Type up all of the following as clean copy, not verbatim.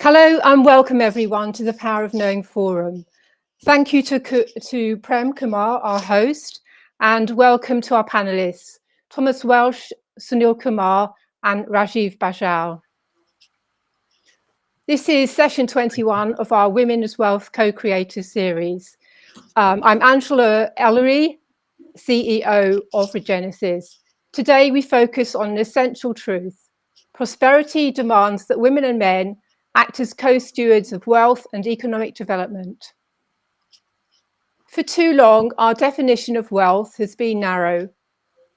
Hello and welcome everyone to the Power of Knowing Forum. Thank you to Prem, Kumar, our host, and welcome to our panelists, Thomas Welsh, Sunil, Kumar, and Rajiv, Bajaj. This is session 21 of our Women as Wealth Co-Creators series. I'm Angela Ellery, CEO of Regenesis. Today we focus on an essential truth. Prosperity demands that women and men act as co-stewards of wealth and economic development. For too long, our definition of wealth has been narrow,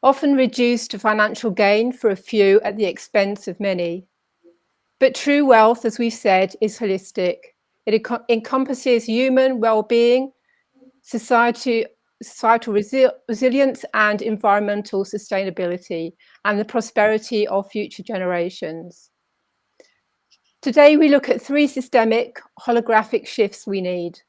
often reduced to financial gain for a few at the expense of many. But true wealth, as we've said, is holistic. It encompasses human well-being, societal resilience and environmental sustainability, and the prosperity of future generations. Today, we look at three systemic holographic shifts we need.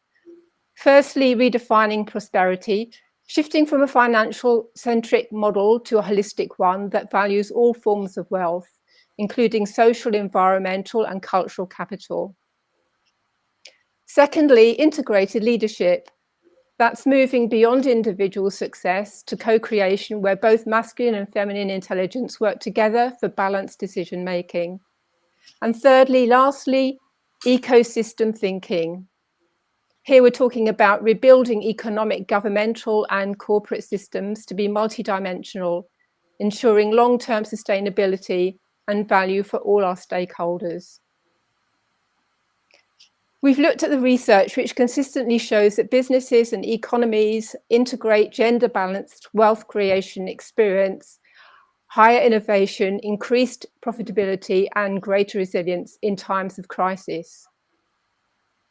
Firstly, redefining prosperity, shifting from a financial-centric model to a holistic one that values all forms of wealth, including social, environmental, and cultural capital. Secondly, integrated leadership. That's moving beyond individual success to co-creation where both masculine and feminine intelligence work together for balanced decision-making. And thirdly, lastly, ecosystem thinking. Here we're talking about rebuilding economic, governmental and corporate systems to be multidimensional, ensuring long-term sustainability and value for all our stakeholders. We've looked at the research which consistently shows that businesses and economies integrate gender-balanced wealth creation experience, higher innovation, increased profitability, and greater resilience in times of crisis.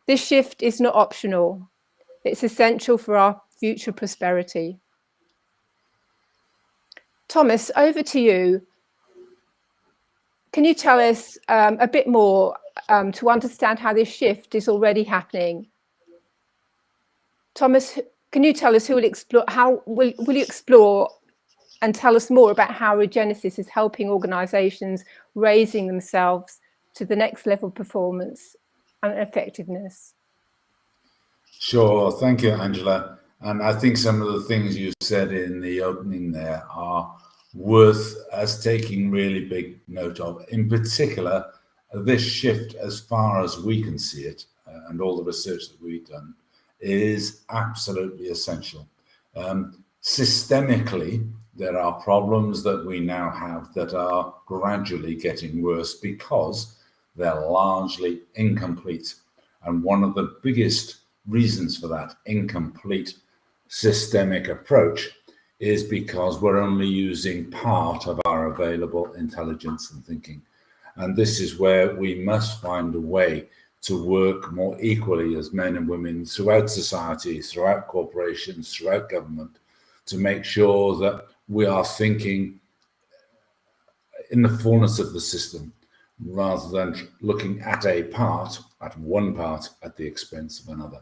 This shift is not optional. It's essential for our future prosperity. Thomas, over to you. Can you tell us a bit more to understand how this shift is already happening? Thomas, can you tell us will you explore and tell us more about how Regenesis is helping organisations raising themselves to the next level of performance and effectiveness? Sure, thank you, Angela. And I think some of the things you said in the opening there are worth us taking really big note of. In particular, this shift, as far as we can see it, and all the research that we've done, is absolutely essential. Systemically, there are problems that we now have that are gradually getting worse because they're largely incomplete. And one of the biggest reasons for that incomplete systemic approach is because we're only using part of our available intelligence and thinking. And this is where we must find a way to work more equally as men and women throughout society, throughout corporations, throughout government, to make sure that we are thinking in the fullness of the system, rather than looking at one part at the expense of another.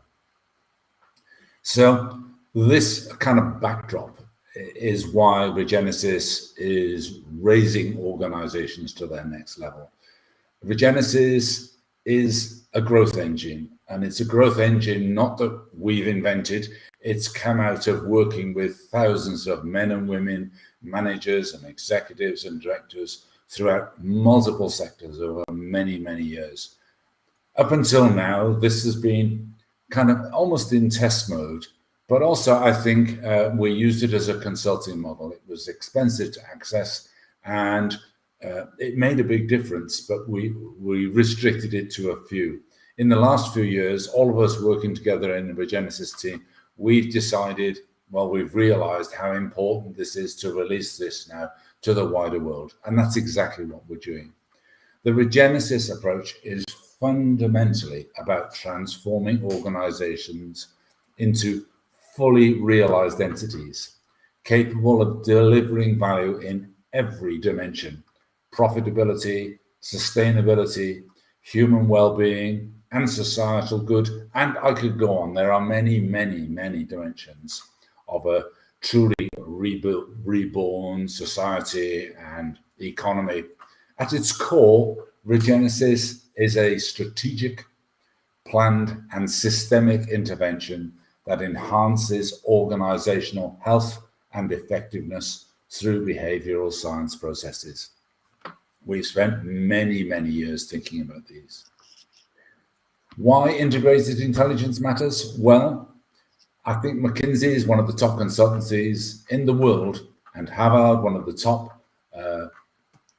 So this kind of backdrop is why Regenesis is raising organizations to their next level. Regenesis is a growth engine, and it's a growth engine not that we've invented. It's come out of working with thousands of men and women, managers and executives and directors throughout multiple sectors over many, many years. Up until now, this has been kind of almost in test mode, but also I think we used it as a consulting model. It was expensive to access and it made a big difference, but we restricted it to a few. In the last few years, all of us working together in the Regenesis team, we've decided, well, we've realized how important this is to release this now to the wider world. And that's exactly what we're doing. The Regenesis approach is fundamentally about transforming organizations into fully realized entities, capable of delivering value in every dimension: profitability, sustainability, human well-being, and societal good. And I could go on. There are many, many, many dimensions of a truly reborn society and economy At its core, Regenesis is a strategic, planned, and systemic intervention that enhances organizational health and effectiveness through behavioral science processes. We've spent many, many years thinking about these. Why integrated intelligence matters? Well, I think McKinsey is one of the top consultancies in the world, and Harvard, one of the top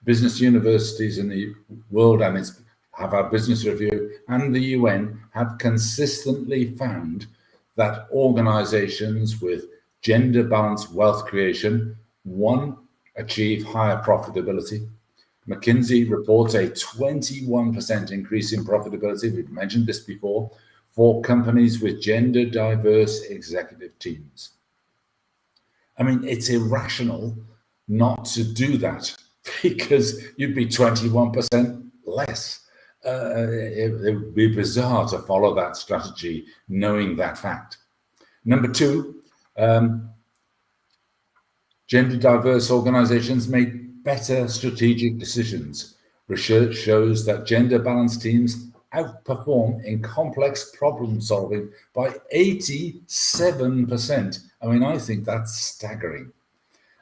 business universities in the world, and its Harvard Business Review and the UN have consistently found that organizations with gender balanced wealth creation, one, achieve higher profitability. McKinsey reports a 21% increase in profitability, we've mentioned this before, for companies with gender diverse executive teams. I mean, it's irrational not to do that because you'd be 21% less. It would be bizarre to follow that strategy knowing that fact. Number two, gender diverse organizations make better strategic decisions. Research shows that gender balanced teams outperform in complex problem solving by 87%. I mean, I think that's staggering.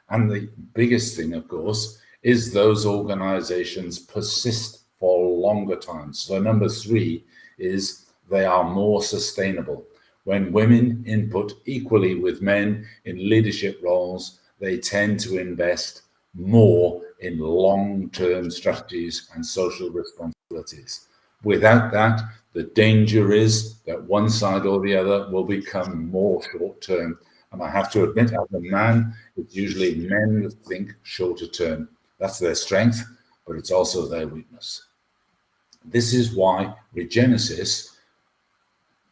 And the biggest thing, of course, is those organizations persist for longer times. So number three is they are more sustainable. When women input equally with men in leadership roles, they tend to invest more in long-term strategies and social responsibilities. Without that, the danger is that one side or the other will become more short-term. And I have to admit, as a man, it's usually men that think shorter term. That's their strength, but it's also their weakness. This is why Regenesis,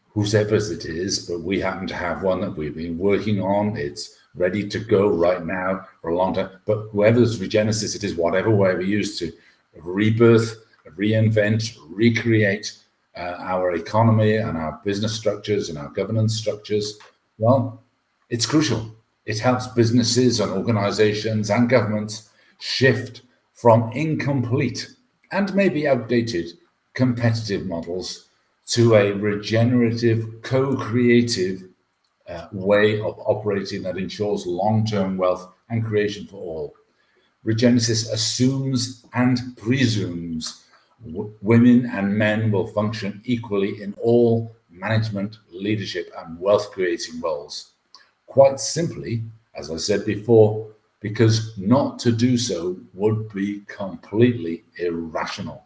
whoever's it is, but we happen to have one that we've been working on. It's ready to go right now for a long time. But whoever's Regenesis it is, whatever way we use to rebirth, reinvent, recreate our economy and our business structures and our governance structures, well, it's crucial. It helps businesses and organizations and governments shift from incomplete and maybe outdated competitive models to a regenerative, co-creative way of operating that ensures long-term wealth and creation for all. Regenesis assumes and presumes women and men will function equally in all management, leadership, and wealth-creating roles. Quite simply, as I said before, because not to do so would be completely irrational.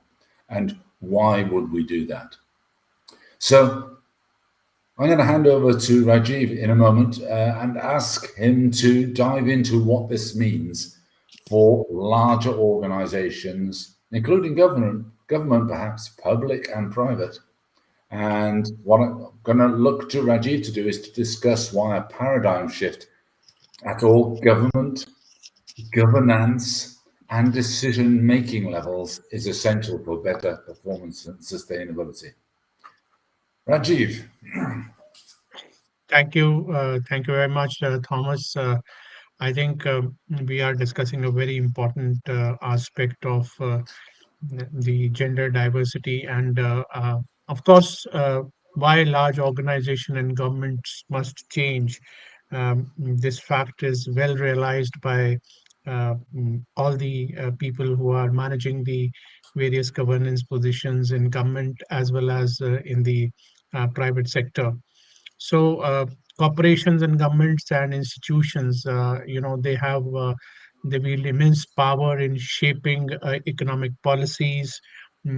And why would we do that? So I'm going to hand over to Rajiv in a moment and ask him to dive into what this means for larger organizations, including government perhaps, public and private. And what I'm going to look to Rajiv to do is to discuss why a paradigm shift at all government, governance, and decision-making levels is essential for better performance and sustainability. Rajiv. Thank you. Thank you very much, Thomas. I think we are discussing a very important aspect of the gender diversity and, of course, why large organization and governments must change. This fact is well realized by all the people who are managing the various governance positions in government as well as in the private sector. So corporations and governments and institutions, they wield immense power in shaping economic policies,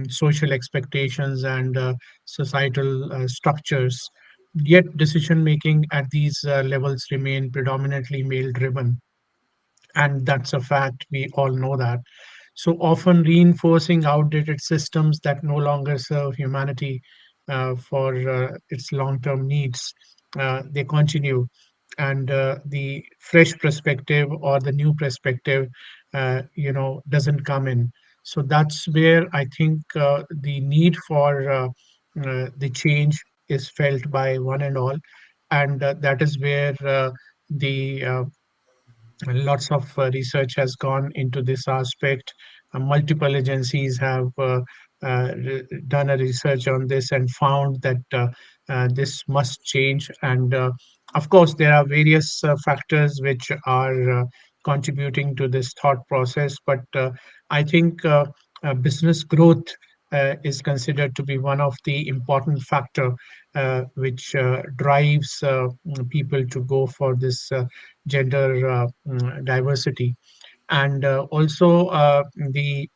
social expectations, and societal structures. Yet decision making at these levels remain predominantly male driven, and that's a fact. We all know that. So often reinforcing outdated systems that no longer serve humanity for its long-term needs. They continue, and the fresh perspective or the new perspective, doesn't come in. So that's where I think the need for the change is felt by one and all, and that is where the lots of research has gone into this aspect. multiple agencies have done a research on this and found that this must change. And of course, there are various factors which are contributing to this thought process. But I think business growth is considered to be one of the important factor which drives people to go for this gender diversity. And also the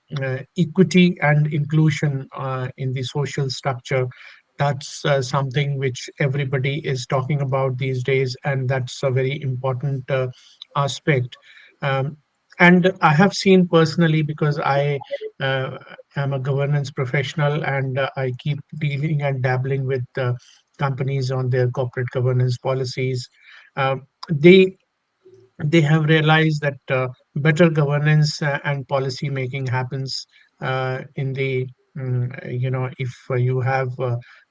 equity and inclusion in the social structure. That's something which everybody is talking about these days, and that's a very important aspect. Um, and I have seen personally, because I uh, am a governance professional, and I keep dealing and dabbling with companies on their corporate governance policies. Uh, they they have realized that better governance and policy making happens in the if you have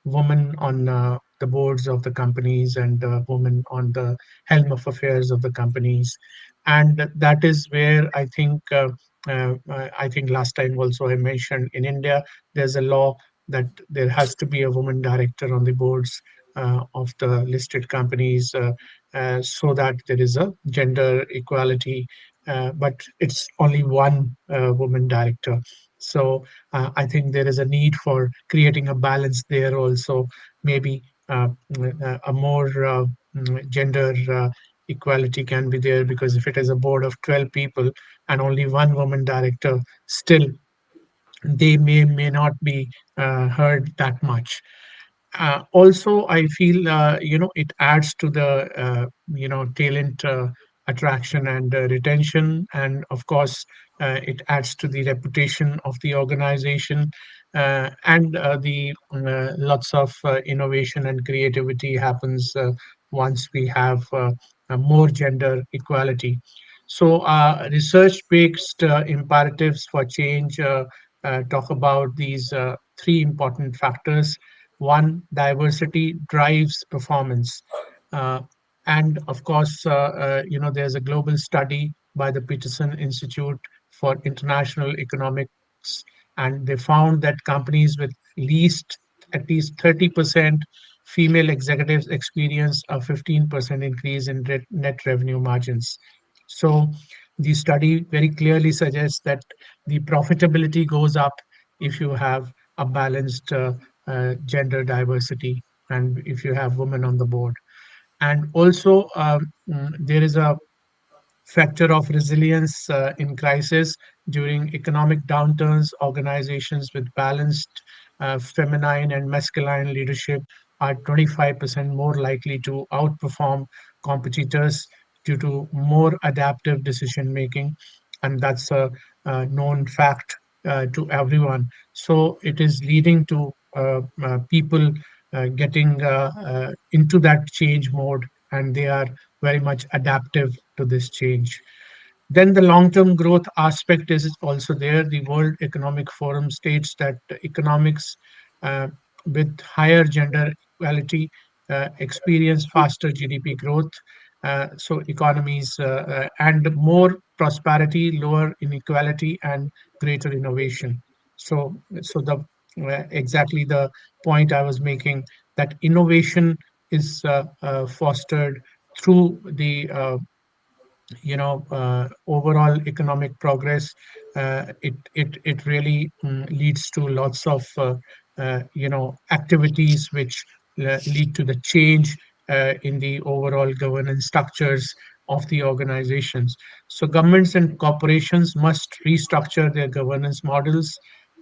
women on the boards of the companies, and women on the helm of affairs of the companies. And that is where I think last time also I mentioned, in India there's a law that there has to be a woman director on the boards of the listed companies, so that there is a gender equality. But it's only one woman director. So I think there is a need for creating a balance there also. Maybe a more gender equality can be there, because if it is a board of 12 people and only one woman director, still they may not be heard that much. Also, I feel it adds to the talent attraction and retention, and of course it adds to the reputation of the organization. And the lots of innovation and creativity happens once we have more gender equality. So research based imperatives for change talk about these three important factors. One, diversity drives performance. Uh, and of course, there's a global study by the Peterson Institute for International Economics, and they found that companies with at least 30% female executives experience a 15% increase in net revenue margins. So the study very clearly suggests that the profitability goes up if you have a balanced gender diversity, and if you have women on the board. And also there is a factor of resilience in crisis. During economic downturns, organizations with balanced feminine and masculine leadership are 25% more likely to outperform competitors due to more adaptive decision making. And that's a known fact to everyone. So it is leading to people getting into that change mode, and they are very much adaptive to this change. Then the long-term growth aspect is also there. The World Economic Forum states that economics uh, with higher gender equality experience faster GDP growth. So economies and more prosperity, lower inequality, and greater innovation. So the exactly the point I was making, that innovation is fostered through the overall economic progress. It really leads to lots of activities which lead to the change in the overall governance structures of the organizations. So governments and corporations must restructure their governance models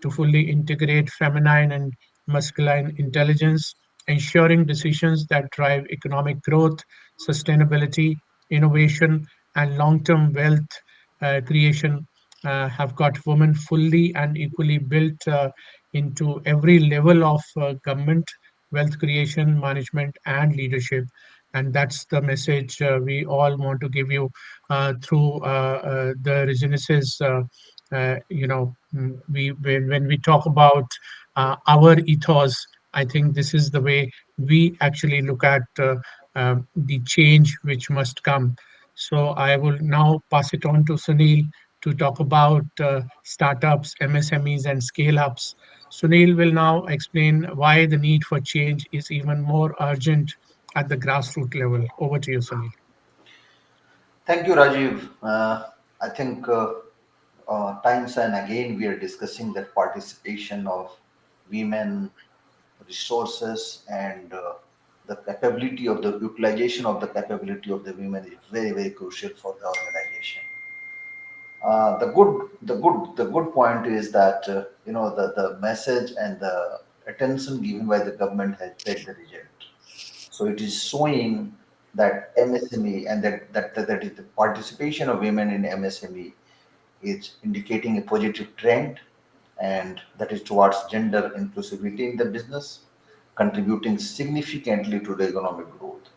to fully integrate feminine and masculine intelligence, ensuring decisions that drive economic growth, sustainability, innovation, and long-term wealth creation have got women fully and equally built into every level of government, wealth creation, management, and leadership. And that's the message we all want to give you through the Regenesis. When we talk about our ethos, I think this is the way we actually look at the change which must come. So I will now pass it on to Sunil to talk about startups, MSMEs, and scale ups. Sunil will now explain why the need for change is even more urgent at the grassroots level. Over to you, Sunil. Thank you, Rajiv. I think times and again we are discussing that participation of women, resources, and the capability of the utilization of the capability of the women is very, very crucial for the organization. The good point is that the message and the attention given by the government has paid the result. So it is showing that MSME and that is the participation of women in MSME is indicating a positive trend, and that is towards gender inclusivity in the business, contributing significantly to the economic growth.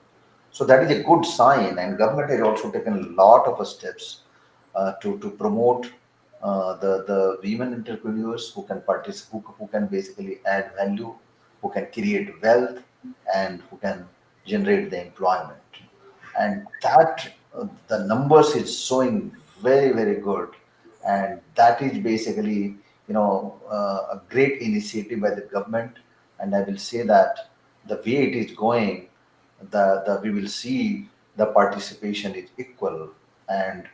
So that is a good sign, and government has also taken a lot of steps to promote the women entrepreneurs who can who can basically add value, who can create wealth, and who can generate the employment. And that the numbers is showing very, very good, and that is basically a great initiative by the government. And I will say that the way it is going, the we will see the participation is equal, and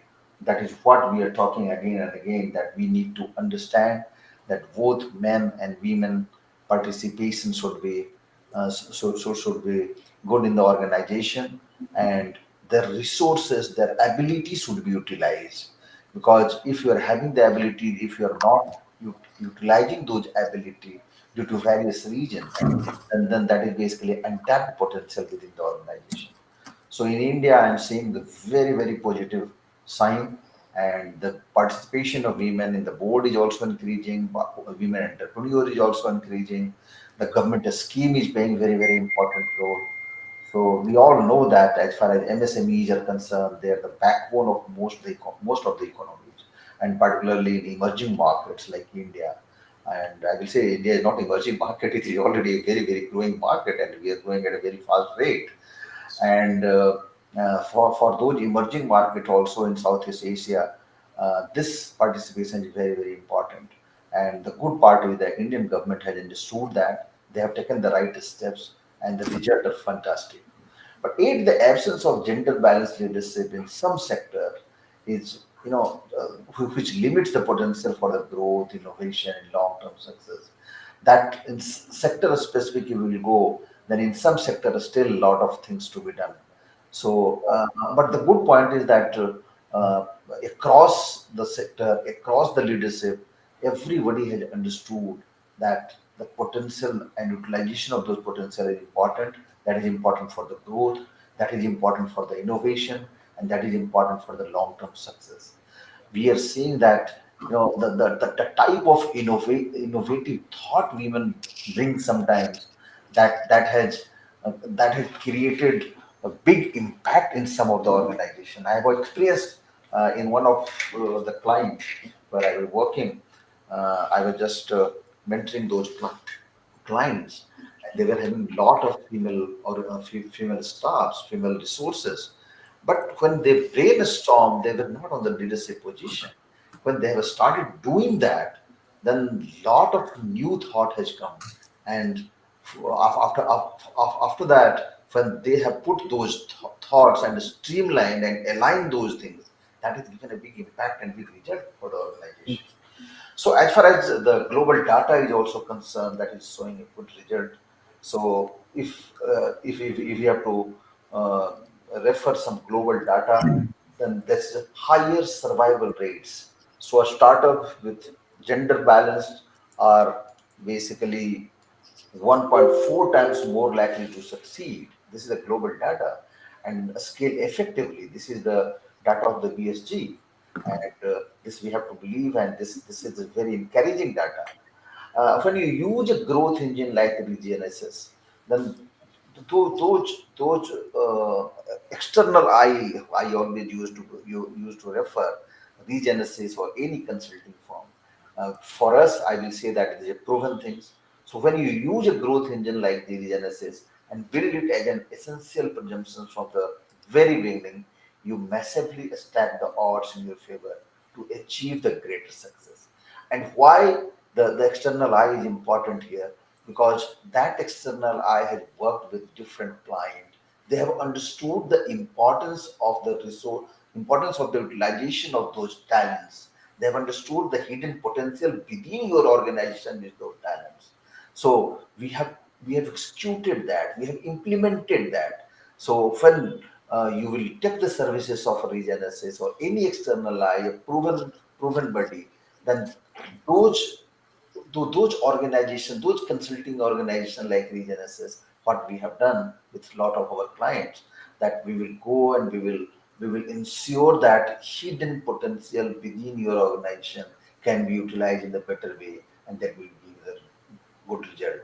that is what we are talking again and again, that we need to understand that both men and women participation should be should be good in the organization, and their resources, their ability should be utilized. Because if you are having the ability, if you are not utilizing those ability due to various reasons, then that is basically untapped potential within the organization. So in India, I'm seeing the very, very positive sign, and the participation of women in the board is also increasing. Women entrepreneur is also increasing. The government scheme is playing very, very important role. So we all know that as far as MSMEs are concerned, they are the backbone of most of the economies, and particularly in emerging markets like India. And I will say India is not emerging market; it is already a very, very growing market, and we are growing at a very fast rate. And for those emerging market also in Southeast Asia, this participation is very, very important. And the good part is that Indian government has understood that they have taken the right steps, and the result are fantastic. But in the absence of gender balanced leadership in some sector is, which limits the potential for the growth, innovation, and long-term success. That in sector specific you will go, then in some sector still a lot of things to be done. So, but the good point is that uh, across the sector, across the leadership, everybody has understood that the potential and utilization of those potential is important. That is important for the growth. That is important for the innovation, and that is important for the long-term success. We are seeing that the type of innovative thought women bring sometimes, that has created a big impact in some of the organization. I have experienced in one of the clients where I was working. I was just mentoring those clients, and they were having a lot of female or female staffs, female resources. But when they brainstorm, they were not on the leadership position. When they have started doing that, then lot of new thought has come, and after that, when they have put those thoughts and streamlined and aligned those things, that has given a big impact and big result for the organization. So as far as the global data is also concerned, that is showing a good result. So if we have to uh, refer some global data, then there's higher survival rates. So a startup with gender balanced are basically 1.4 times more likely to succeed. This is the global data, and scale effectively. This is the data of the BSG, and this we have to believe, and this is a very encouraging data. When you use a growth engine like Regenesis, then those external I always used to refer Regenesis or any consulting firm. For us, I will say that it is a proven thing. So when you use a growth engine like the Regenesis and build it as an essential presumption from the very beginning, you massively stack the odds in your favor to achieve the greater success. And why the external eye is important here? Because that external eye has worked with different clients. They have understood the importance of the resource, importance of the utilization of those talents. They have understood the hidden potential within your organization with those talents. So we have executed that, we have implemented that. So when you will take the services of a Regenesis or any external eye, a proven body, then those those organizations, those consulting organizations like Regenesis, what we have done with a lot of our clients, that we will go and we will ensure that hidden potential within your organization can be utilized in a better way, and that will give the good result.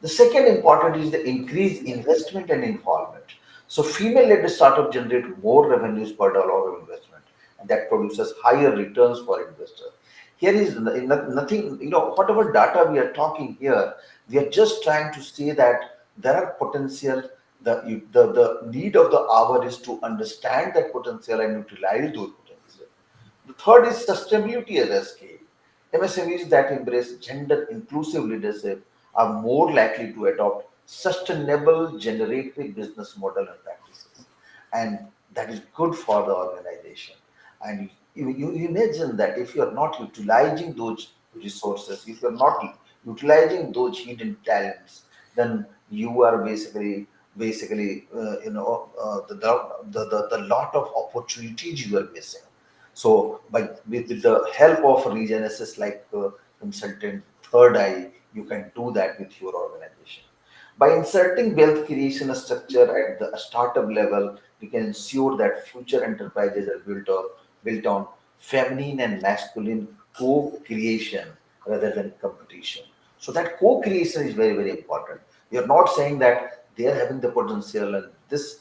The second important is the increased investment and involvement. So female-led startup generate more revenues per dollar of investment, and that produces higher returns for investors. Here is nothing, whatever data we are talking here, we are just trying to say that there are potential. The need of the hour is to understand that potential and utilize those potential. The third is sustainability as a scale. MSMEs that embrace gender inclusive leadership are more likely to adopt sustainable generative business model and practices. And that is good for the organization. And you imagine that if you are not utilizing those resources, if you are not utilizing those hidden talents, then you are the lot of opportunities you are missing. So, with the help of Regenesis like consultant, third eye, you can do that with your organization. By inserting wealth creation structure at the startup level, we can ensure that future enterprises are built on feminine and masculine co-creation rather than competition. So that co-creation is very, very important. We are not saying that they are having the potential and this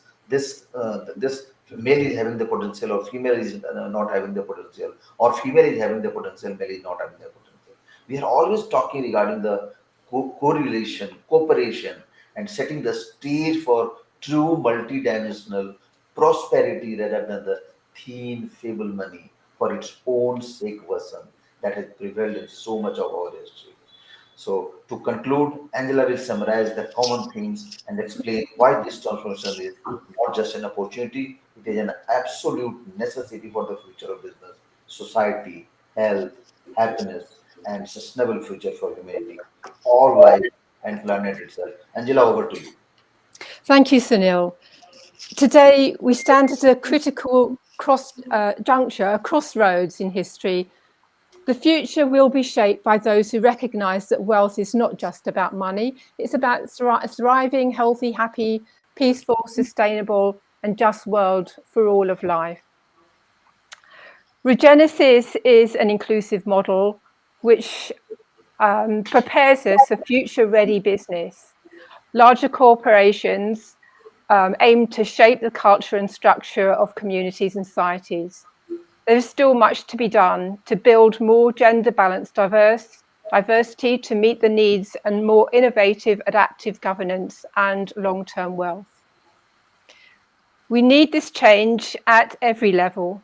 male is having the potential or female is not having the potential, or female is having the potential, male is not having the potential. We are always talking regarding the correlation, cooperation, and setting the stage for true multidimensional prosperity rather than the thin, feeble money for its own sake version that has prevailed in so much of our history. So, to conclude, Angela will summarize the common themes and explain why this transformation is not just an opportunity, it is an absolute necessity for the future of business, society, health, happiness, and sustainable future for humanity, all life and planet itself. Angela, over to you. Thank you, Sunil. Today, we stand at a critical juncture, a crossroads in history. The future will be shaped by those who recognise that wealth is not just about money. It's about a thriving, healthy, happy, peaceful, sustainable, and just world for all of life. Regenesis is an inclusive model which prepares us for future-ready business. Larger corporations aim to shape the culture and structure of communities and societies. There is still much to be done to build more gender-balanced diversity to meet the needs and more innovative, adaptive governance and long-term wealth. We need this change at every level,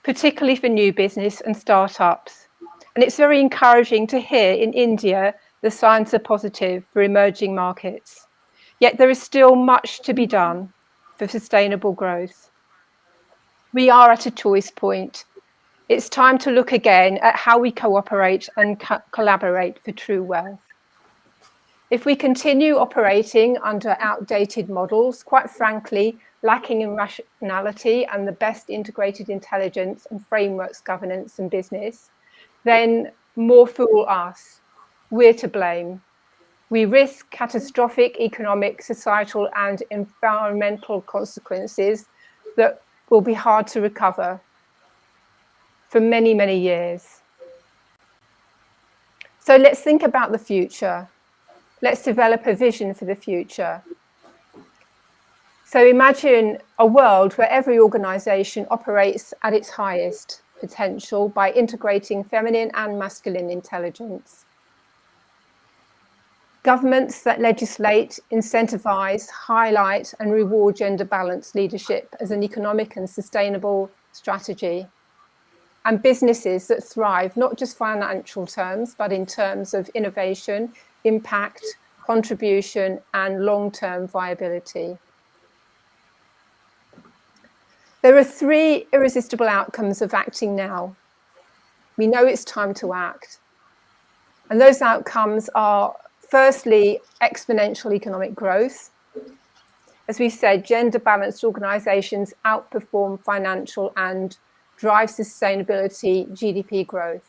particularly for new business and startups. And it's very encouraging to hear in India the signs are positive for emerging markets. Yet there is still much to be done for sustainable growth. We are at a choice point. It's time to look again at how we cooperate and collaborate for true wealth. If we continue operating under outdated models, quite frankly, lacking in rationality and the best integrated intelligence and frameworks, governance and business, then more fool us. We're to blame. We risk catastrophic economic, societal and environmental consequences that will be hard to recover for many, many years. So let's think about the future. Let's develop a vision for the future. So imagine a world where every organization operates at its highest potential by integrating feminine and masculine intelligence. Governments that legislate, incentivize, highlight and reward gender balanced leadership as an economic and sustainable strategy. and businesses that thrive, not just financial terms, but in terms of innovation, impact, contribution, and long-term viability. There are 3 irresistible outcomes of acting now. We know it's time to act. And those outcomes are, firstly, exponential economic growth. As we said, gender-balanced organisations outperform financial and drive sustainability GDP growth.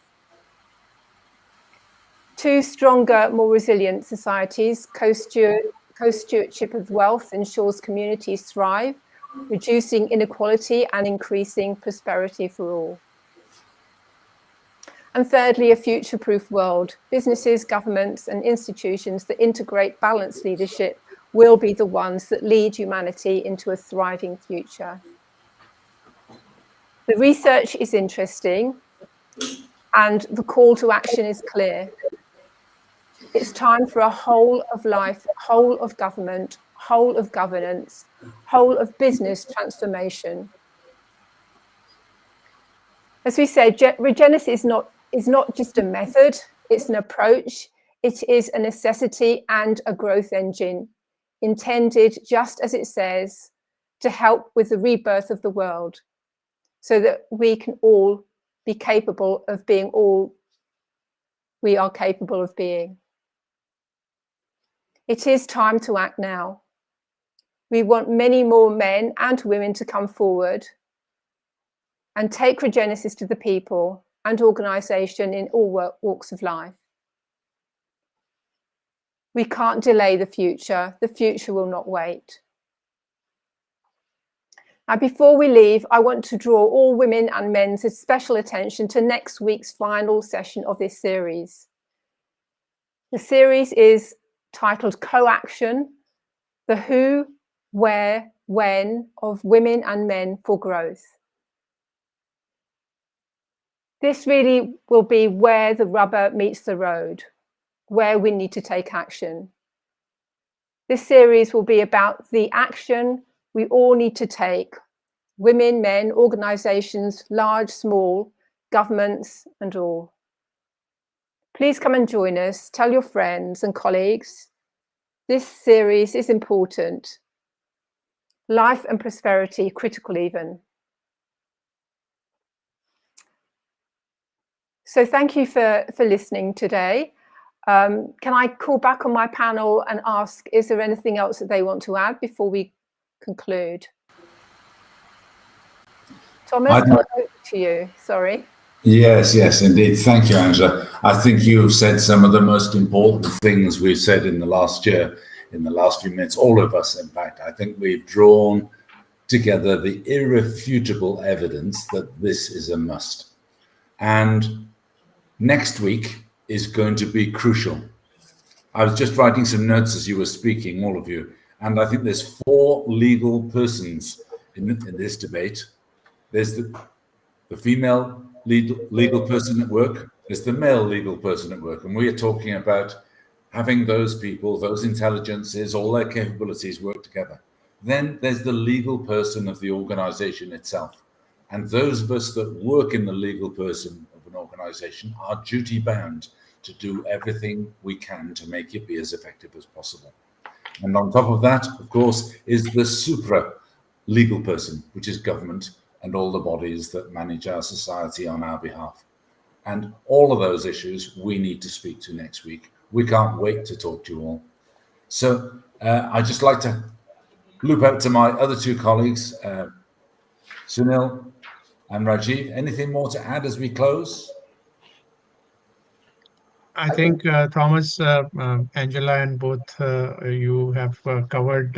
2, stronger, more resilient societies. Co-stewardship of wealth ensures communities thrive, reducing inequality and increasing prosperity for all. And thirdly, a future-proof world. Businesses, governments, and institutions that integrate balanced leadership will be the ones that lead humanity into a thriving future. The research is interesting, and the call to action is clear. It's time for a whole of life, whole of government, whole of governance, whole of business transformation. As we say, Regenesis is not just a method, it's an approach. It is a necessity and a growth engine, intended, just as it says, to help with the rebirth of the world, so that we can all be capable of being all we are capable of being. It is time to act now. We want many more men and women to come forward and take Regenesis to the people and organisation in all walks of life. We can't delay the future. The future will not wait. Now, before we leave, I want to draw all women and men's special attention to next week's final session of this series. The series is titled Co-Action, the who, where, when of women and men for growth. This really will be where the rubber meets the road, where we need to take action. This series will be about the action we all need to take, women, men, organisations, large, small, governments and all. Please come and join us. Tell your friends and colleagues. This series is important. Life and prosperity, critical even. So thank you for listening today. Can I call back on my panel and ask, is there anything else that they want to add before we conclude? Thomas, over to you. Sorry. Yes, indeed. Thank you, Angela. I think you have said some of the most important things we've said in the last year, in the last few minutes, all of us, in fact. I think we've drawn together the irrefutable evidence that this is a must. And next week is going to be crucial. I was just writing some notes as you were speaking, all of you, and I think there's 4 legal persons in this debate. There's the female legal person at work, there's the male legal person at work, and we are talking about having those people, those intelligences, all their capabilities work together. Then there's the legal person of the organization itself. And those of us that work in the legal person of an organization are duty bound to do everything we can to make it be as effective as possible. And on top of that, of course, is the supra legal person, which is government and all the bodies that manage our society on our behalf. And all of those issues we need to speak to next week. We can't wait to talk to you all. So I'd just like to loop out to my other 2 colleagues, Sunil and Rajiv. Anything more to add as we close? I think Thomas, Angela, and both you have covered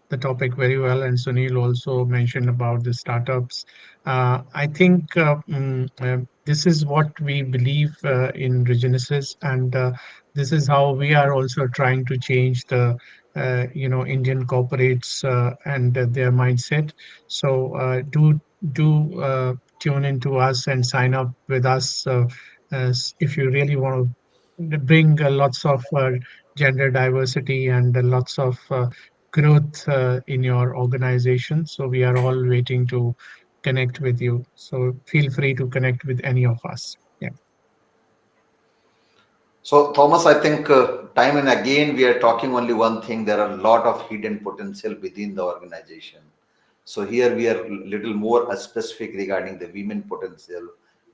the topic very well, and Sunil also mentioned about the startups. I think this is what we believe in Regenesis, and this is how we are also trying to change the Indian corporates and their mindset. So do tune into us and sign up with us if you really want to bring lots of gender diversity and lots of growth in your organization. So we are all waiting to connect with you. So feel free to connect with any of us. Yeah. So, Thomas, I think time and again we are talking only one thing. There are a lot of hidden potential within the organization. So here we are little more specific regarding the women potential,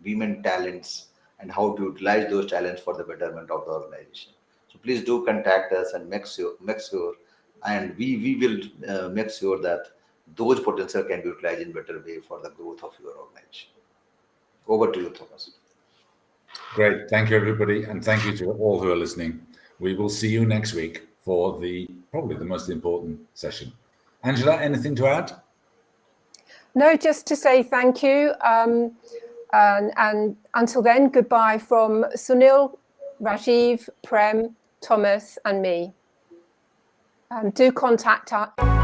women talents, and how to utilize those talents for the betterment of the organization. So please do contact us and make sure, and we will make sure that those potential can be utilized in better way for the growth of your organization. Over to you, Thomas. Great. Thank you, everybody. And thank you to all who are listening. We will see you next week for probably the most important session. Angela, anything to add? No, just to say thank you. And until then, goodbye from Sunil, Rajiv, Prem, Thomas, and me. Do contact us.